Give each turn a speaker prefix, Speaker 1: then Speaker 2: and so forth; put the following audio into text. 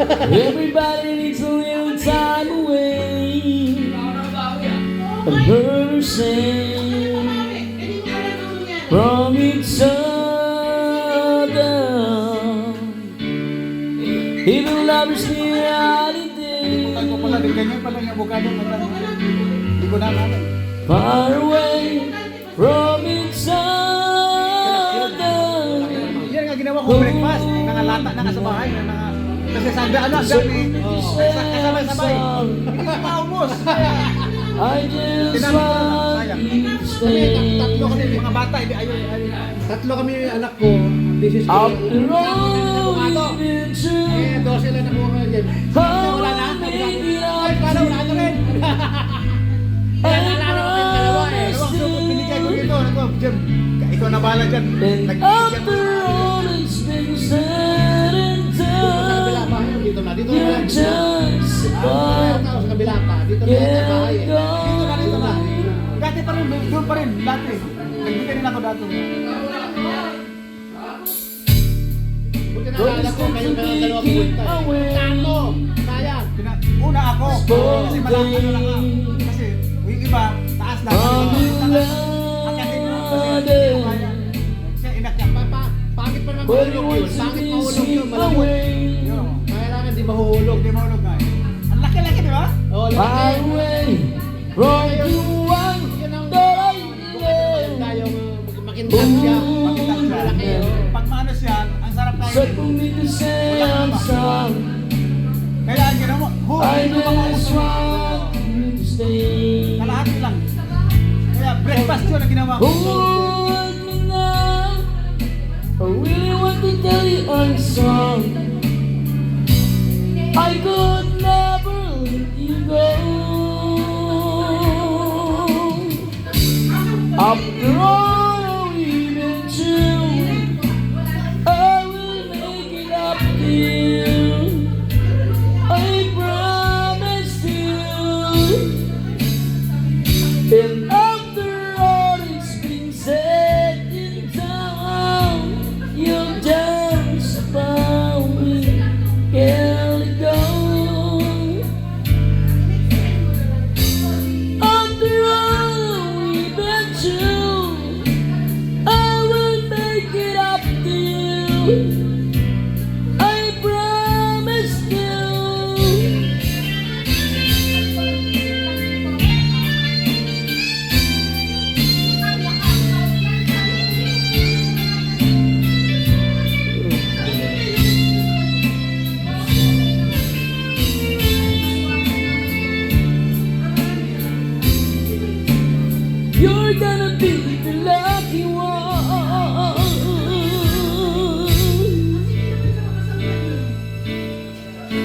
Speaker 1: Everybody needs a little time away from person from each other. Even lovers need holiday.
Speaker 2: Tayo pala, din ganyan pala yung abogado na lang. Hindi ko na alam.
Speaker 1: Far away from each other.
Speaker 2: Yan nga ginawa ko breakfast. Nangalata na nga sa bahay. Kasi sabi, ano, sabi, kasabay-sabay. Hindi ko maubos.
Speaker 1: I just want you to stay.
Speaker 2: Tatlo kami, mga bata, hindi ayaw.
Speaker 3: Tatlo kami yung anak ko. This is
Speaker 1: After all we've been through,
Speaker 3: 12 lang nakuha ko dyan.
Speaker 1: wala na? Ay,
Speaker 2: Wala na rin. Dalawang supot binigay ko dito. Ano, Jim, ikaw na bahala dyan.
Speaker 1: And after all it's been said and
Speaker 3: Sa kabila
Speaker 1: done,
Speaker 3: pa. Dito na. Dito na.
Speaker 1: you're just a
Speaker 3: Tao sa kabila pa. Dito na sa bahay.
Speaker 1: get
Speaker 2: Dito na.
Speaker 1: gone.
Speaker 2: Dati pa rin, doon pa rin, dati. Nagbigay din ako dati.
Speaker 3: Buti na alala ko kayo ng dalawang punta. Tatlo. Sayang.
Speaker 2: Una ako. Kasi malaki ano lang ako. Kasi yung iba, taas lang. Akatin mo. Kasi siya inakyat.
Speaker 3: Pangit pa naman
Speaker 1: But
Speaker 3: mahulog
Speaker 1: you
Speaker 3: yun.
Speaker 1: want to
Speaker 3: Pangit
Speaker 1: be
Speaker 3: mahulog yun.
Speaker 1: seen
Speaker 3: Malambot.
Speaker 1: away,
Speaker 2: Yun.
Speaker 3: Kailangan di mahulog.
Speaker 2: Hindi maulog nga eh. Ang laki-laki, di ba?
Speaker 3: Oh,
Speaker 1: far
Speaker 3: laki.
Speaker 1: away from the one that I love.
Speaker 3: Tayong makintab siya.
Speaker 2: Makita siya.
Speaker 3: Malaki.
Speaker 2: Pag maano siya, ang sarap tayo.
Speaker 1: So for me to say I'm sorry,
Speaker 2: Kaya ang ginawa mo,
Speaker 1: I
Speaker 2: hindi ko
Speaker 1: just
Speaker 2: mauso.
Speaker 1: want you to stay.
Speaker 2: Kalahati lang. Kaya breakfast yun ang ginawa ko.
Speaker 1: Hold me now, I really want to tell you I'm sorry. I could never let you go. After all we've been through, I will make it up to you. I promise you. And after all it's been said and done, you'll dance about me, can't let go. After all we've been through, I will make it up to you. I promise you. You're gonna be the love